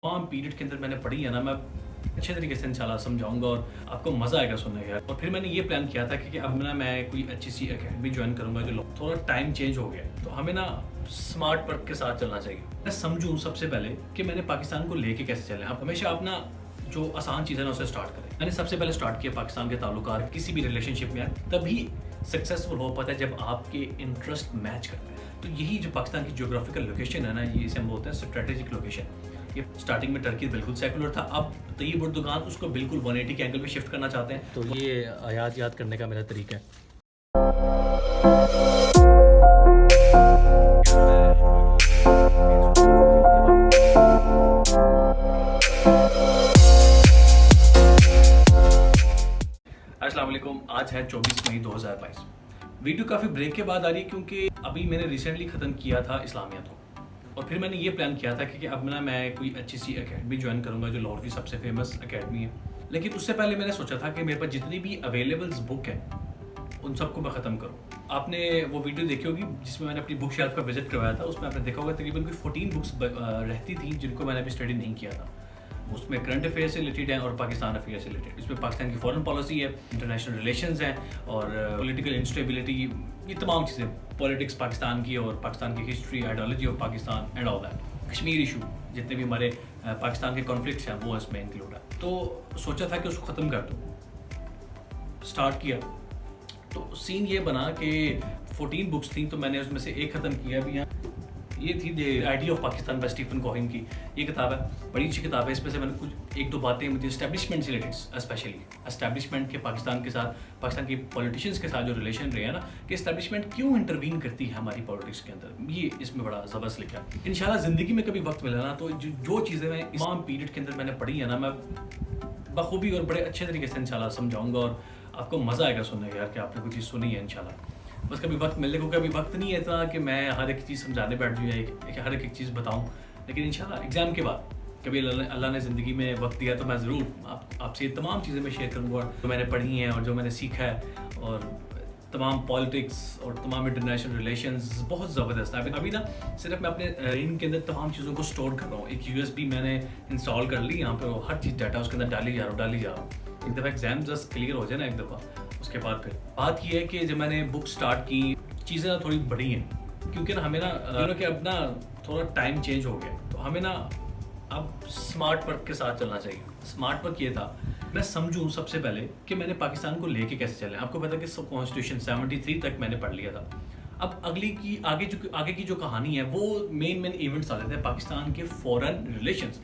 तमाम पीरियड के अंदर मैंने पढ़ी है ना, मैं अच्छे तरीके से इंशाल्लाह समझाऊंगा और आपको मज़ा आएगा सुनने का। और फिर मैंने ये प्लान किया था कि अब ना मैं कोई अच्छी सी अकेडमी ज्वाइन करूंगा। जो थोड़ा टाइम चेंज हो गया तो हमें ना स्मार्ट वर्क के साथ चलना चाहिए। मैं समझूं सबसे पहले कि मैंने पाकिस्तान को लेके कैसे चले। आप हमेशा अपना जो आसान चीज़ है ना उसे स्टार्ट करें। मैंने सबसे पहले स्टार्ट किया पाकिस्तान के ताल्लुकात किसी भी रिलेशनशिप में तभी सक्सेसफुल हो पाता है जब आपके इंटरेस्ट मैच करते हैं। तो यही जो पाकिस्तान की जियोग्राफिकल लोकेशन है ना, ये इसे हम बोलते हैं स्ट्रेटेजिक लोकेशन। ये स्टार्टिंग में टर्की बिल्कुल सेकुलर था, अब तैयब उर्दुगान उसको बिल्कुल 180 के एंगल पे शिफ्ट करना चाहते हैं। तो ये आयात याद करने का मेरा तरीका है। अस्सलाम वालेकुम। आज है 24 मई 2022। वीडियो काफ़ी ब्रेक के बाद आ रही है क्योंकि अभी मैंने रिसेंटली ख़त्म किया था इस्लामिया और फिर मैंने ये प्लान किया था कि अब ना मैं कोई अच्छी सी अकेडमी ज्वाइन करूँगा जो लाहौर की सबसे फेमस अकेडमी है। लेकिन उससे पहले मैंने सोचा था कि मेरे पास जितनी भी अवेलेबल्स बुक हैं उन सबको मैं ख़त्म करूँ। आपने वो वीडियो देखी होगी जिसमें मैंने अपनी बुक शेल्फ का विजिट करवाया था। उसमें आपने देखा होगा तकरीबन कोई 14 बुक्स रहती थी जिनको मैंने अभी स्टडी नहीं किया था। उसमें करंट अफेयर से रिलेटेड है और पाकिस्तान अफेयर से रिलेटेड। इसमें पाकिस्तान की फॉरेन पॉलिसी है, इंटरनेशनल रिलेशंस हैं और पॉलिटिकल इंस्टेबिलिटी, ये तमाम चीज़ें, पॉलिटिक्स पाकिस्तान की और पाकिस्तान की history, ideology of Pakistan and all that. Kashmir issue, जितने भी हमारे पाकिस्तान के कॉन्फ्लिक्ट्स हैं वो इसमें इंक्लूड है। तो सोचा था कि उसको ख़त्म कर दूँ। स्टार्ट किया तो सीन ये बना कि 14 बुक्स थी तो मैंने उसमें से एक ख़त्म किया भी। यहाँ ये थी the idea of Pakistan by Stephen Cohen की ये किताब है, बड़ी अच्छी किताब है। इसमें से मैंने कुछ एक दो बातें मुझे एस्टैब्लिशमेंट से रिलेटेड, स्पेशली एस्टैब्लिशमेंट के पाकिस्तान के साथ, पाकिस्तान की पॉलिटिशियंस के साथ जो रिलेशन रहे हैं ना, कि एस्टैब्लिशमेंट क्यों इंटरवीन करती है हमारी पॉलिटिक्स के अंदर, ये इसमें बड़ा ज़बरदस्त लिखा है। इंशाल्लाह ज़िंदगी में कभी वक्त मिला ना तो जो चीज़ें मैं तमाम पीरियड के अंदर मैंने पढ़ी है ना, मैं बखूबी और बड़े अच्छे तरीके से इंशाल्लाह समझाऊंगा और आपको मज़ा आएगा सुनने का यार कि आपने कुछ चीज़ सुनी है इंशाल्लाह। बस कभी वक्त मिलने को कभी वक्त नहीं है इतना कि मैं हर एक चीज़ समझाने बैठ जाऊँ या हर एक चीज़ बताऊँ। लेकिन इंशाल्लाह एग्ज़ाम के बाद कभी अल्लाह ने ज़िंदगी में वक्त दिया तो मैं ज़रूर आपसे ये तमाम चीज़ें मैं शेयर करूँगा जो मैंने पढ़ी हैं और जो मैंने सीखा है। और तमाम पॉलिटिक्स और तमाम इंटरनेशनल रिलेशंस बहुत ज़बरदस्त है। अभी ना सिर्फ मैं अपने ब्रेन के अंदर तमाम चीज़ों को स्टोर कर रहा हूँ। एक USB मैंने इंस्टॉल कर ली, यहाँ पर हर चीज़ डाटा उसके अंदर डाली जा रहा हूँ। एक दफ़ा एग्ज़ाम जस्ट क्लियर हो जाए ना एक दफ़ा, उसके बाद फिर बात ये है कि जब मैंने बुक स्टार्ट की चीज़ें ना थोड़ी बड़ी हैं क्योंकि ना हमें ना कि अब ना थोड़ा टाइम चेंज हो गया तो हमें ना अब स्मार्ट वर्क के साथ चलना चाहिए। स्मार्ट वर्क ये था मैं समझूं सबसे पहले कि मैंने पाकिस्तान को लेके कैसे चले। आपको पता है कि कॉन्स्टिट्यूशन 73 तक मैंने पढ़ लिया था। अब आगे की जो कहानी है वो मेन इवेंट्स आ जाते हैं पाकिस्तान के फॉरेन रिलेशंस।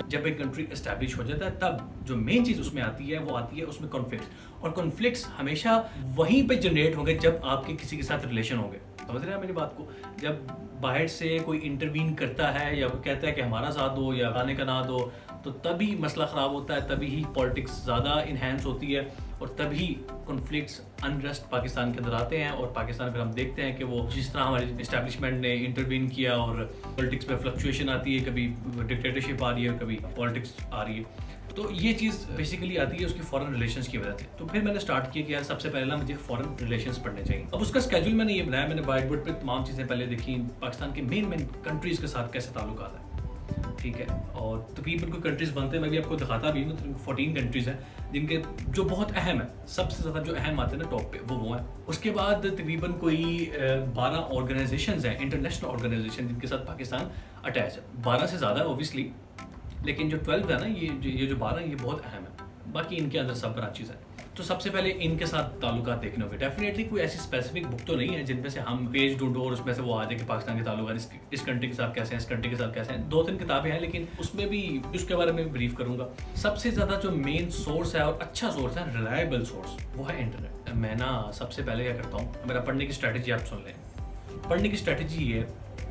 जब एक कंट्री एस्टैब्लिश हो जाता है तब जो मेन चीज़ उसमें आती है वो आती है उसमें कॉन्फ्लिक्ट्स। और कॉन्फ्लिक्ट्स हमेशा वहीं पे जनरेट होंगे जब आपके किसी के साथ रिलेशन होंगे। समझ रहे हैं मेरी बात को? जब बाहर से कोई इंटरवीन करता है या कोई कहता है कि हमारा साथ दो या गाने का ना दो, तो तभी मसला ख़राब होता है, तभी ही पॉलिटिक्स ज़्यादा इन्हेंस होती है और तभी कॉन्फ्लिक्ट्स, अनरेस्ट पाकिस्तान के अंदर आते हैं। और पाकिस्तान फिर हम देखते हैं कि वो जिस तरह हमारी इस्टेब्लिशमेंट ने इंटरवीन किया और पॉलिटिक्स में फ्लक्चुएशन आती है, कभी डिक्टेटरशिप आ रही है, कभी पॉलिटिक्स आ रही है। तो ये चीज़ बेसिकली आती है उसकी फॉरेन रिलेशंस की वजह से। तो फिर मैंने स्टार्ट किया कि यार सबसे पहले मुझे फॉरेन रिलेशंस पढ़ने चाहिए। अब उसका स्केड्यूल मैंने ये बनाया, मैंने व्हाइट बोर्ड पे तमाम चीज़ें पहले देखी, पाकिस्तान के मेन कंट्रीज़ के साथ कैसे ताल्लुकात है, ठीक है। और तकरीबन कोई कंट्रीज़ बनते हैं, मैं भी आपको दिखाता भी हूँ। तो 14 कंट्रीज़ हैं जिनके जो बहुत अहम है, सबसे ज़्यादा जो अहम आते हैं ना टॉप पे वो है। उसके बाद तकरीबन कोई 12 ऑर्गेनाइजेशंस हैं, इंटरनेशनल ऑर्गेनाइजेशन जिनके साथ पाकिस्तान अटैच है। 12 से ज़्यादा ऑब्वियसली, लेकिन जो 12 है ना, ये जो 12 ये बहुत अहम है। बाकी इनके अंदर सब ब्रांचेस हैं। तो सबसे पहले इनके साथ ताल्लुकात देखने होंगे। डेफिनेटली कोई ऐसी स्पेसिफिक बुक तो नहीं है जिनमें से हम पेज ढूंढो और उसमें से वो आ जाए कि पाकिस्तान के ताल्लुकात इस कंट्री के साथ कैसे हैं, इस कंट्री के साथ कैसे हैं। 2-3 किताबें हैं लेकिन उसमें भी उसके बारे में ब्रीफ करूंगा। सबसे ज़्यादा जो मेन सोर्स है और अच्छा सोर्स है, रिलायबल सोर्स, वो है इंटरनेट। मैं ना सबसे पहले क्या करता हूँ, मेरा पढ़ने की स्ट्रैटेजी आप सुन लें। पढ़ने की स्ट्रैटेजी ये है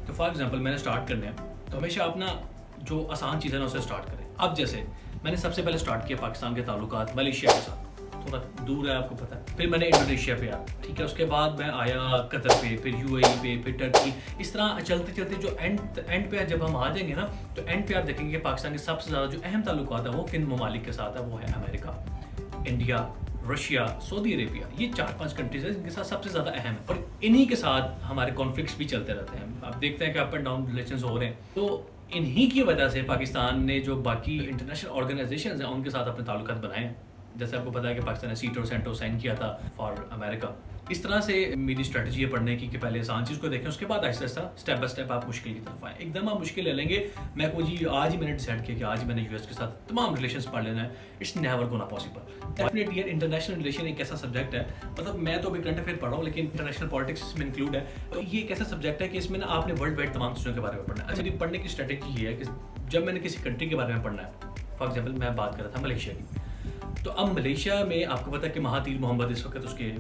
कि फॉर एग्जाम्पल मैंने स्टार्ट करना है तो हमेशा अपना जो आसान चीज़ है ना उसे स्टार्ट करें। अब जैसे मैंने सबसे पहले स्टार्ट किया पाकिस्तान के ताल्लुकात मलेशिया के साथ, थोड़ा दूर है आपको पता है। फिर मैंने इंडोनेशिया पे आया, ठीक है। उसके बाद मैं आया कतर पे, फिर UAE पे, फिर टर्की। इस तरह चलते चलते जो एंड पे जब हम आ जाएंगे ना तो एंड पे आप देखेंगे पाकिस्तान के सबसे ज़्यादा जो अहम ताल्लुकात है वो किन ममालिक के साथ है। वो है America, India, Russia, Saudi Arabia. ये 4-5 कंट्रीज हैं जिनके साथ सबसे ज़्यादा अहम है और इन्हीं के साथ हमारे कॉन्फ्लिक्ट्स भी चलते रहते हैं। आप देखते हैं कि अप एंड डाउन रिलेशंस हो रहे हैं। तो इन्हीं की वजह से पाकिस्तान ने जो बाकी इंटरनेशनल ऑर्गेनाइजेशंस हैं उनके साथ अपने ताल्लुकात बनाए हैं। जैसे आपको पता है कि पाकिस्तान ने सीटो और सेंटो साइन किया था फॉर अमेरिका। इस तरह से मेरी स्ट्रेटजी है पढ़ने की कि पहले आसान चीज़ को देखें, उसके बाद Aahista Aahista step by step आप मुश्किल की तरफ आए। एकदम आप मुश्किल ले लेंगे, मैं को जी आज ही मैंने डिसाइड किया कि आज ही मैंने यूएस के साथ तमाम रिलेशंस पढ़ लेना है, it's never gonna possible. Definitely यार इंटरनेशनल रिलेशन एक ऐसा सब्जेक्ट है, मतलब मैं तो अभी करंट अफेयर पढ़ रहा हूँ लेकिन इंटरनेशनल पॉलिटिक्स इसमें इंक्लूड है। तो ये एक ऐसा सब्जेक्ट है कि इसमें ना आपने वर्ल्ड वाइड तमाम चीज़ों के बारे में पढ़ना है। अच्छा, मेरी पढ़ने की स्ट्रेटेजी ये है कि जब मैंने किसी कंट्री के बारे में पढ़ना है, फॉर एग्जाम्पल मैं बात कर रहा था मलेशिया की, तो अब मलेशिया में आपको पता है कि महातीर मोहम्मद इस वक्त उसके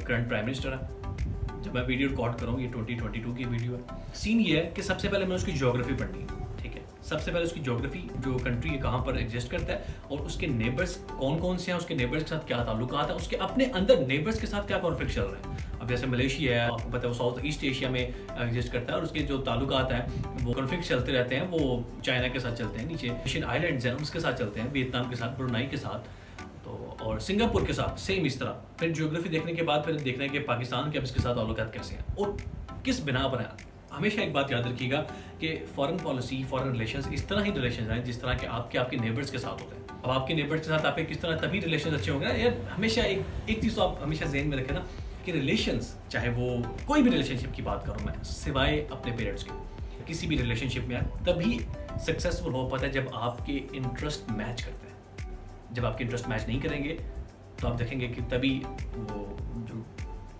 करंट प्राइम मिनिस्टर है। जब मैं वीडियो रिकॉर्ड कर रहा हूँ, ये 2022 की वीडियो है। सीन ये है कि सबसे पहले मैं उसकी ज्योग्राफी पढ़नी है, ठीक है। सबसे पहले उसकी ज्योग्राफी, जो कंट्री है कहाँ पर एग्जिस्ट करता है और उसके नेबर्स कौन कौन से हैं, उसके नेबर्स के साथ क्या ताल्लुकात है, उसके अपने अंदर नेबर्स के साथ क्या कॉन्फ्लिक्ट चल रहा है। अब जैसे मलेशिया है, आपको पता है वो साउथ ईस्ट एशिया में एग्जिस्ट करता है और उसके जो ताल्लुकात हैं वो कॉन्फ्लिक्ट चलते रहते हैं। वो चाइना के साथ चलते हैं, नीचे एशियन आइलैंड्स हैं उसके साथ चलते हैं, वियतनाम के साथ, ब्रुनाई के साथ, और सिंगापुर के साथ सेम इस तरह। फिर ज्योग्राफी देखने के बाद फिर देखना है कि पाकिस्तान के अब इसके साथ ताल्लुकात कैसे हैं और किस बिना पर हैं। हमेशा एक बात याद रखिएगा कि फॉरेन पॉलिसी, फॉरेन रिलेशंस इस तरह ही रिलेशंस हैं जिस तरह के आपके नेबर्स के साथ होते हैं। अब आपके नेबर्स के साथ आपके किस तरह तभी रिलेशंस अच्छे होंगे ना यार। हमेशा एक चीज़ तो आप हमेशा ज़हन में रखें ना कि रिलेशंस, चाहे वो कोई भी रिलेशनशिप की बात करूँ मैं, सिवाय अपने पेरेंट्स के, किसी भी रिलेशनशिप में तभी सक्सेसफुल हो पाता है जब आपके इंटरेस्ट मैच करते हैं। जब आपके इंटरेस्ट मैच नहीं करेंगे तो आप देखेंगे कि तभी वो जो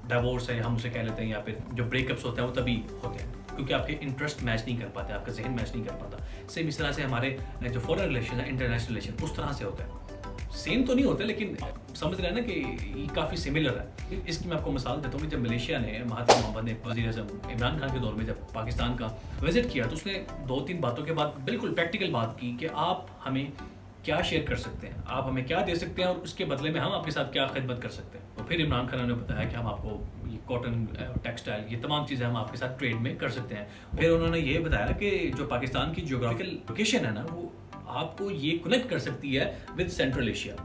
डिवोर्स है हम उसे कह लेते हैं या फिर जो ब्रेकअप्स होते हैं वो तभी होते हैं, क्योंकि आपके इंटरेस्ट मैच नहीं कर पाते, आपका जहन मैच नहीं कर पाता। सेम इस तरह से हमारे जो फॉरेन रिलेशन है, इंटरनेशनल रिलेशन उस तरह से होता है। सेम तो नहीं होते लेकिन समझ रहे हैं ना कि ये काफ़ी सिमिलर है। इसकी मैं आपको मिसाल देता हूँ कि जब मलेशिया ने, महातीर मोहम्मद ने वज़ीर-ए-आज़म इमरान खान के दौर में जब पाकिस्तान का विजिट किया तो उसने 2-3 बातों के बाद बिल्कुल प्रैक्टिकल बात की कि आप हमें क्या शेयर कर सकते हैं, आप हमें क्या दे सकते हैं और उसके बदले में हम आपके साथ क्या खिदमत कर सकते हैं। तो फिर इमरान खान ने बताया कि हम आपको ये कॉटन, टेक्सटाइल, ये तमाम चीज़ें हम आपके साथ ट्रेड में कर सकते हैं। फिर उन्होंने ये बताया कि जो पाकिस्तान की जियोग्राफिकल लोकेशन है ना, वो आपको ये कनेक्ट कर सकती है विद सेंट्रल एशिया।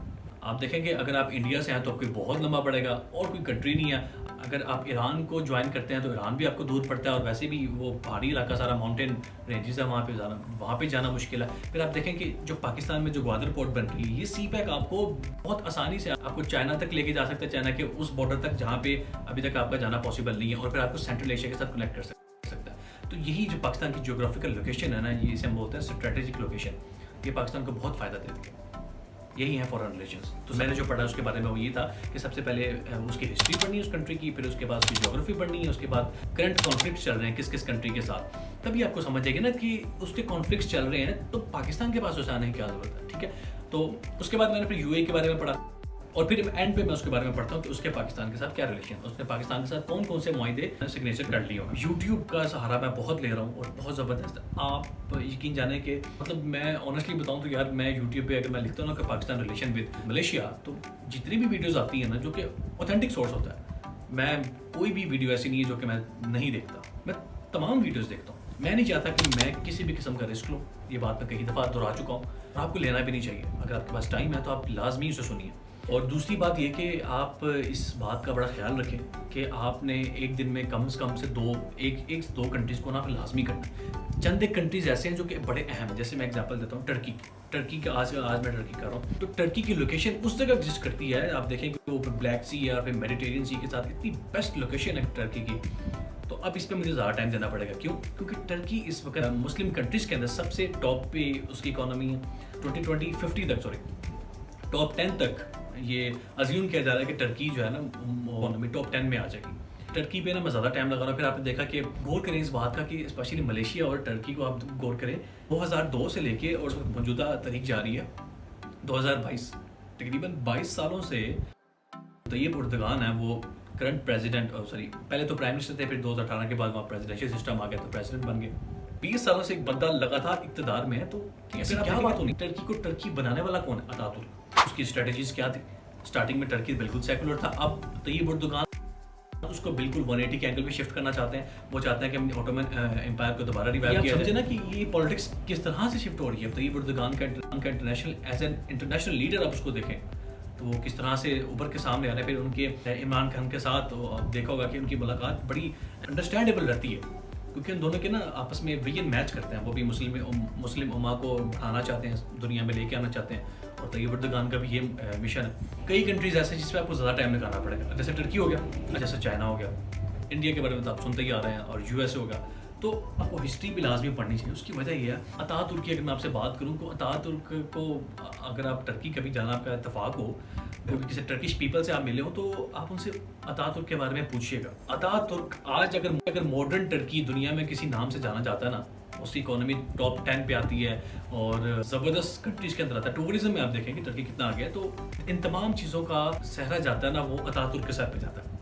आप देखेंगे अगर आप इंडिया से हैं तो आपको बहुत लंबा पड़ेगा और कोई कंट्री नहीं है। अगर आप ईरान को ज्वाइन करते हैं तो ईरान भी आपको दूर पड़ता है और वैसे भी वो पहाड़ी इलाका सारा माउंटेन रेंजेस है, वहाँ पे जाना मुश्किल है। फिर आप देखें कि जो पाकिस्तान में जो ग्वादर पोर्ट बन रही है, ये सी पैक आपको बहुत आसानी से आपको चाइना तक लेके जा सकता है, चाइना के उस बॉर्डर तक जहाँ पे अभी तक आपका जाना पॉसिबल नहीं है, और फिर आपको सेंट्रल एशिया के साथ कनेक्ट कर सकता है। तो यही जो पाकिस्तान की जियोग्राफिकल लोकेशन है ना, ये इसे हम बोलते हैं स्ट्रेटेजिक लोकेशन, ये पाकिस्तान को बहुत फ़ायदा देती है। यही है फॉरेन रिलेशंस। तो मैंने जो पढ़ा उसके बारे में वो ये था कि सबसे पहले उसकी हिस्ट्री पढ़नी है उस कंट्री की, फिर उसके बाद उसकी ज्योग्राफी पढ़नी है, उसके बाद करंट कॉन्फ्लिक्ट चल रहे हैं किस किस कंट्री के साथ, तभी आपको समझ आएगी ना कि उसके कॉन्फ्लिक्ट चल रहे हैं तो पाकिस्तान के पास उसे आने की क्या जरूरत है, ठीक है। तो उसके बाद मैंने फिर यूएई के बारे में पढ़ा और फिर एंड पे मैं उसके बारे में पढ़ता हूँ कि उसके पाकिस्तान के साथ क्या रिलेशन, उसने पाकिस्तान के साथ कौन कौन से मुआहदे सिग्नेचर कर लिए हो। यूट्यूब का सहारा मैं बहुत ले रहा हूँ और बहुत ज़बरदस्त। आप यकीन जाने के मतलब मैं ऑनेस्टली बताऊँ तो यार मैं यूट्यूब पे अगर मैं लिखता हूँ ना कि पाकिस्तान रिलेशन विद मलेशिया, तो जितनी भी वीडियोज़ आती हैं ना जो कि ऑथेंटिक सोर्स होता है, मैं कोई भी वीडियो ऐसी नहीं है जो कि मैं नहीं देखता, मैं तमाम वीडियोज़ देखता हूँ। मैं नहीं चाहता कि मैं किसी भी किस्म का रिस्क लूँ, ये बात मैं कई दफ़ा दोहरा चुका हूँ, आपको लेना भी नहीं चाहिए। अगर आपके पास टाइम है तो आप लाजमी उसे सुनिए। और दूसरी बात ये कि आप इस बात का बड़ा ख्याल रखें कि आपने एक दिन में कम से कम से एक से दो कंट्रीज़ को ना लाजमी करना है। चंद एक कंट्रीज़ ऐसे हैं जो कि बड़े अहम हैं, जैसे मैं एग्जांपल देता हूँ टर्की का। आज मैं टर्की कर रहा हूँ, तो टर्की की लोकेशन उस जगह एग्जिस्ट करती है। आप देखें कि वो ब्लैक सी या फिर मेडिटेरियन सी के साथ इतनी बेस्ट लोकेशन है टर्की की। तो अब इस पर मुझे ज़्यादा टाइम देना पड़ेगा, क्यों? क्योंकि टर्की इस वक्त मुस्लिम कंट्रीज़ के अंदर सबसे टॉप पे उसकी इकोनॉमी है। 2050 तक, सॉरी टॉप 10 तक ये अज्यूम किया जा रहा है कि टर्की जो है ना इकोनॉमी टॉप 10 में आ जाएगी। टर्की पे ना मैं ज़्यादा टाइम लगा रहा हूँ। फिर आपने देखा कि गौर करें इस बात का कि स्पेशली मलेशिया और टर्की को आप गौर करें, 2002 से लेके और मौजूदा तारीख जारी है 2022, तकरीबन 22 सालों से तैयब उर्दगान है वो करंट प्रेसिडेंट, सॉरी पहले तो प्राइम मिनिस्टर थे, फिर 2018 के बाद वहाँ प्रेसिडेंशियल सिस्टम आ गया तो प्रेसिडेंट बन गए। 20 सालों से एक बंदा लगातार इक़्तिदार में है, तो ऐसी क्या बात होनी? टर्की को टर्की बनाने वाला कौन है? अतातुर्क। उसकी स्ट्रेटजीज क्या थी? स्टार्टिंग में टर्की बिल्कुल सेकुलर था, अब तैयब उर्दगान उसको बिल्कुल 180 के एंगल पे शिफ्ट करना चाहते हैं। वो चाहते हैं कि ऑटोमन एम्पायर को दोबारा रिवाइव किया जाए। समझे ना कि ये पॉलिटिक्स किस तरह से शिफ्ट हो रही है। तैयब उर्दगान का international as an international leader आप उसको देखें तो वो किस तरह से ऊपर के सामने आ रहे हैं। फिर उनके इमरान खान के साथ देखा होगा कि उनकी मुलाकात बड़ी अंडरस्टैंडेबल रहती है। क्योंकि उन दोनों के ना आपस में विजन मैच करते हैं। वो भी मुस्लिम उम्मा को बढ़ाना चाहते हैं, दुनिया में लेके आना चाहते हैं, और तैयब एर्दोगान का भी ये मिशन है। कई कंट्रीज ऐसे जिसमें आपको ज़्यादा टाइम लगाना पड़ेगा, जैसे टर्की हो गया, जैसे चाइना हो गया, इंडिया के बारे में तो आप सुनते ही आ रहे हैं, और यूएस हो गया। तो आपको हिस्ट्री भी लाजमी पढ़नी चाहिए। उसकी वजह ये है, अतातुर्क की अगर मैं आपसे बात करूँ तो अतातुर्क को, अगर आप टर्की कभी जाना आपका इत्तेफाक हो, किसी टर्किश पीपल से आप मिले हो, तो आप उनसे अतातुर्क के बारे में पूछिएगा। अतातुर्क आज अगर मॉडर्न टर्की दुनिया में किसी नाम से जाना जाता है ना, उसकी इकोनॉमी टॉप 10 पे आती है और ज़बरदस्त कंट्रीज के अंदर आता है। टूरिज्म में आप देखेंगे टर्की कितना आ गया। तो इन तमाम चीज़ों का सहरा जाता है ना, वो अतातुर्क के सर पे जाता है।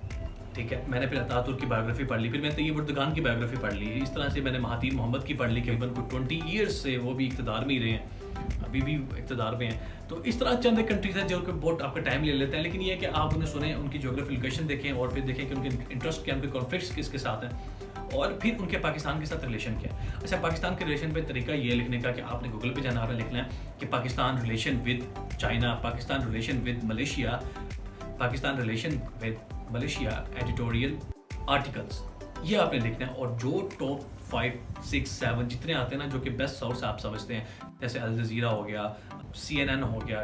ठीक है, मैंने फिर अतातुर्क की बायोग्राफी पढ़ ली, फिर मैंने तैयब एर्दोगान की बायोग्राफी पढ़ ली, इस तरह से मैंने महातीर मोहम्मद की पढ़ ली। करीबन कुछ 20 ईयर्स से वो भी इक़्तिदार में ही रहे हैं, अभी भी इक़्तिदार में हैं। तो इस तरह चंद कंट्रीज हैं जो कि बहुत आपका टाइम ले लेते हैं, लेकिन ये है कि आप उन्हें सुने, उनकी ज्योग्राफी लोकेशन देखें, और फिर देखें कि उनके इंटरेस्ट क्या, उनके कॉन्फ्लिक्ट्स किसके साथ हैं, और फिर उनके पाकिस्तान के साथ रिलेशन क्या है। अच्छा, पाकिस्तान के रिलेशन पे तरीका ये लिखने का कि आपने गूगल पे जाना, आपने लिखना है कि Pakistan relation with China, Pakistan relation with Malaysia, Pakistan relation with Malaysia editorial articles, ये आपने लिखना है। और जो टॉप 5, 6, 7 जितने आते हैं ना, जो कि बेस्ट सोर्स आप समझते हैं, जैसे अल जज़ीरा हो गया, CNN हो गया,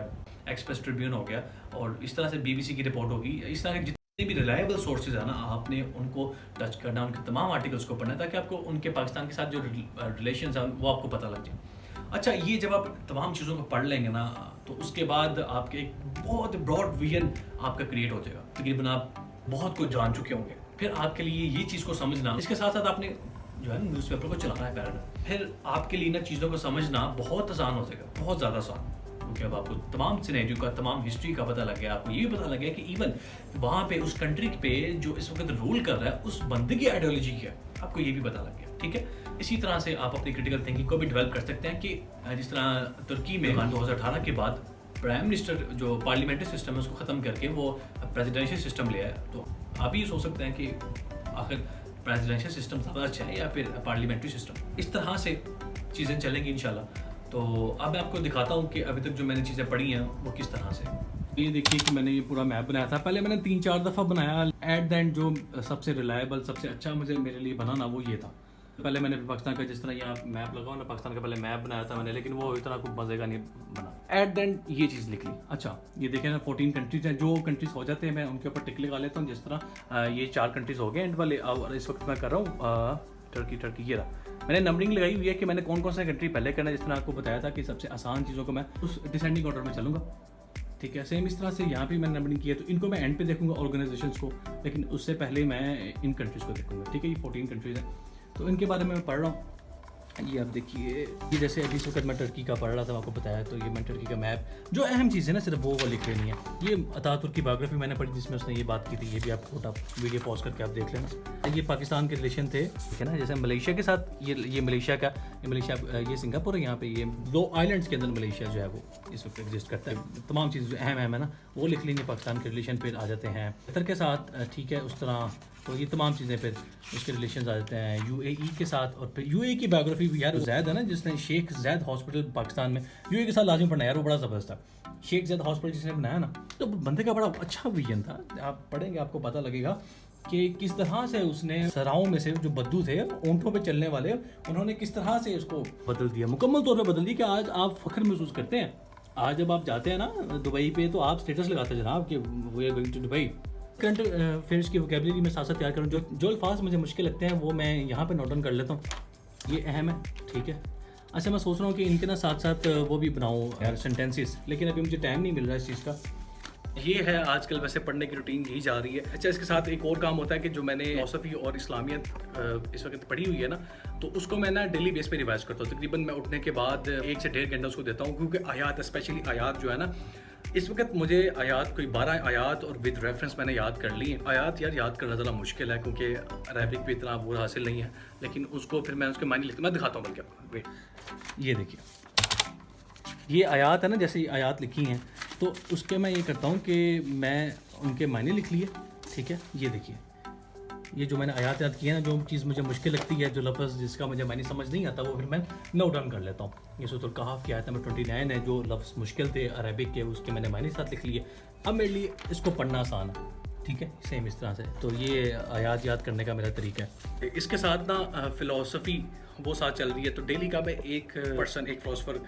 एक्सप्रेस ट्रिब्यून हो गया, और इस तरह से BBC की रिपोर्ट होगी, इस तरह के जितने भी रिलायबल सोर्सेज है ना, आपने उनको टच करना, उनके तमाम आर्टिकल्स को पढ़ना, ताकि आपको उनके पाकिस्तान के साथ जो रिलेशन है वो आपको पता लग जाए। अच्छा, ये जब आप तमाम चीज़ों को पढ़ लेंगे ना, तो उसके बाद आपके एक बहुत ब्रॉड विजन आपका क्रिएट हो जाएगा। तकरीबन आप बहुत कुछ जान चुके होंगे। फिर आपके लिए ये चीज़ को समझना, इसके साथ साथ आपने जो है न्यूज़पेपर को चलाना है पैरेलल, फिर आपके लिए ना चीज़ों को समझना बहुत आसान हो जाएगा, बहुत ज़्यादा आसान। क्योंकि अब आपको तमाम सिनेरियो का, तमाम हिस्ट्री का पता लग गया, आपको ये भी पता लग गया कि इवन वहाँ पे उस कंट्री पे जो इस वक्त रूल कर रहा है, उस बंदे की आइडियोलॉजी क्या है, आपको ये भी पता लग गया। ठीक है, इसी तरह से आप अपनी क्रिटिकल थिंकिंग को भी डेवलप कर सकते हैं कि जिस तरह तुर्की में 2018 के बाद प्राइम मिनिस्टर जो पार्लियामेंट्री सिस्टम है उसको ख़त्म करके वो प्रेसिडेंशियल सिस्टम ले आया। तो आप ये सोच सकते हैं कि आखिर प्रेसिडेंशियल सिस्टम ज़्यादा अच्छा है या फिर पार्लियामेंट्री सिस्टम। इस तरह से चीज़ें चलेंगी इंशाल्लाह। तो अब मैं आपको दिखाता हूँ कि अभी तक जो मैंने चीज़ें पढ़ी हैं वो किस तरह से। ये देखिए कि मैंने ये पूरा मैप बनाया था, पहले मैंने 3-4 दफ़ा बनाया। एट द एंड जो सबसे रिलायबल, सबसे अच्छा मेरे लिए बना ना, वो ये था। पहले मैंने पाकिस्तान का जिस तरह यहाँ मैप लगा ना, पाकिस्तान का पहले मैप बनाया था मैंने, लेकिन वो इतना कुछ मज़े का नहीं बना। एट द एंड ये चीज़ लिख ली। अच्छा, ये देखें ना, 14 कंट्रीज हैं। जो कंट्रीज हो जाते हैं मैं उनके ऊपर टिक लगा लेता हूँ। जिस तरह ये 4 कंट्रीज हो गए एंड वाले, और इस वक्त मैं कर रहा हूँ टर्की। ये रहा, मैंने नंबरिंग लगाई हुई है कि मैंने कौन कौन सा कंट्री पहले करना है। जिस तरह आपको बताया था कि सबसे आसान चीज़ों को मैं उस डिसेंडिंग ऑर्डर में चलूँगा। ठीक है, सेम इस तरह से यहाँ पे मैंने नंबरिंग की है, तो इनको मैं एंड पे देखूंगा ऑर्गेनाइजेशंस को, लेकिन उससे पहले मैं इन कंट्रीज़ को देखूंगा। ठीक है, ये 14 कंट्रीज़ हैं, तो इनके बारे में मैं पढ़ रहा हूँ। ये आप देखिए, ये जैसे अभी इस वक्त मैं टर्की का पढ़ रहा था, आपको बताया, तो ये मैं टर्की का मैप, जो अहम चीज़ है ना सिर्फ वो लिख लेनी है। ये अतातुर्क की बायोग्राफी मैंने पढ़ी जिसमें उसने ये बात की थी, ये भी आप छोटा वीडियो पॉज करके आप देख लेना। ये पाकिस्तान के रिलेशन थे, ठीक है ना, जैसे मलेशिया के साथ, ये मलेशिया का, ये सिंगापुर है, यहाँ पे ये 2 आइलैंड्स के अंदर मलेशिया जो है वो इस वक्त एग्जिस्ट करता है। तमाम चीज़ जो अहम है ना वो लिख लेंगे। पाकिस्तान के रिलेशन फिर आ जाते हैं कतर के साथ, ठीक है, उस तरह, तो ये तमाम चीज़ें फिर उसके रिलेशन आ जाते हैं UAE के साथ। और फिर UAE की बायोग्राफी भी यार, जैद है ना जिसने शेख जैद हॉस्पिटल पाकिस्तान में, UAE के साथ लाजमी पढ़ना यार, वो बड़ा ज़बरदस्त था। शेख जैद हॉस्पिटल जिसने बनाया ना, तो बंदे का बड़ा अच्छा विजन था। आप पढ़ेंगे आपको पता लगेगा कि किस तरह से उसने सराओं में से जो बद्दू थे, ऊँटों पे चलने वाले, उन्होंने किस तरह से उसको बदल दिया, मुकम्मल तौर पे बदल दिया, कि आज आप फ़ख्र महसूस करते हैं। आज जब आप जाते हैं ना दुबई पे, तो आप स्टेटस लगाते हैं जनाब कि we are going to Dubai. Current affairs की वोकेबलरी में साथ साथ तैयार करूँ, जो अल्फाज मुझे मुश्किल लगते हैं वो मैं यहाँ पे नोट डाउन कर लेता हूँ। ये अहम है, ठीक है। अच्छा, मैं सोच रहा हूँ कि इनके ना साथ साथ वो भी बनाऊँ यार सेंटेंसेस, लेकिन अभी मुझे टाइम नहीं मिल रहा है इस चीज़ का। ये है आजकल वैसे पढ़ने की रूटीन यही जा रही है। अच्छा, इसके साथ एक और काम होता है कि जो मैंने फिलॉसफी और इस्लामियत इस वक्त पढ़ी हुई है ना, तो उसको मैं ना डेली बेस पे रिवाइज करता हूँ। तकरीबन मैं उठने के बाद 1 से 1.5 घंटा उसको देता हूँ, क्योंकि आयात, स्पेशली आयात जो है ना, इस वक्त मुझे आयात कोई 12 आयात और विद रेफरेंस मैंने याद कर ली है। आयात यार याद करना ज़रा मुश्किल है, क्योंकि अरबिक पे इतना बुरा हासिल नहीं है, लेकिन उसको फिर मैं उसके मायने लिखता, मैं दिखाता हूँ बल्कि आपको। वेट, ये देखिए, ये आयात है ना, जैसे आयात लिखी हैं, तो उसके मैं ये करता हूँ कि मैं उनके मायने लिख लिए। ठीक है, ये देखिए, ये जो मैंने आयात याद की है ना, जो चीज़ मुझे मुश्किल लगती है, जो लफ्ज़ जिसका मुझे मायने समझ नहीं आता, वो फिर मैं नोट डाउन कर लेता हूँ। ये सूरह कहफ की आयत नंबर 29 है, जो लफ्ज़ मुश्किल थे अरबिक के, उसके मैंने मायने साथ लिख लिए। अब मेरे लिए इसको पढ़ना आसान है। ठीक है, सेम इस तरह से। तो ये आयात याद करने का मेरा तरीका है। इसके साथ ना फ़िलासफ़ी वो साथ चल रही है, तो डेली का मैं एक पर्सन, एक फ़िलासफ़र,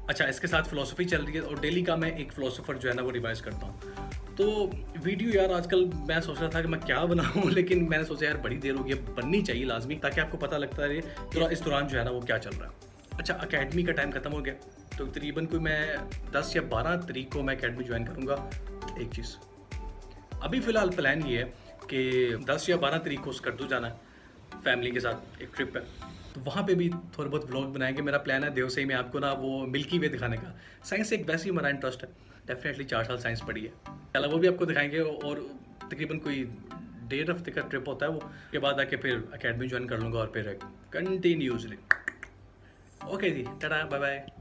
अच्छा इसके साथ फ़िलासफ़ी चल रही है और डेली का मैं एक फ़िलासफ़र जो है ना वो रिवाइज़ करता हूँ। तो वीडियो यार आजकल मैं सोच रहा था कि मैं क्या बनाऊँ लेकिन मैंने सोचा यार बड़ी देर हो गई, बननी चाहिए लाजमी, ताकि आपको पता लगता रहे तो इस दौरान जो है ना वो क्या चल रहा है। अच्छा, अकेडमी का टाइम ख़त्म हो गया, तो तकरीबन कोई मैं 10 या 12 तारीख को मैं अकेडमी ज्वाइन करूँगा। एक चीज़ अभी फ़िलहाल प्लान ये है कि 10 या 12 तारीख को स्कर्दू जाना है फैमिली के साथ, एक ट्रिप है, तो वहाँ पे भी थोड़े बहुत व्लॉग बनाएंगे। मेरा प्लान है देवसई में आपको ना वो मिल्की वे दिखाने का। साइंस से एक वैसे ही हमारा इंटरेस्ट है, डेफिनेटली 4 साल साइंस पढ़ी है, चलो वो भी आपको दिखाएंगे। और तकरीबन कोई 1.5 हफ्ते का ट्रिप होता है, वो के बाद आके फिर अकेडमी ज्वाइन कर लूँगा और फिर कंटिन्यूसली। ओके जी, टाटा, बाय बाय।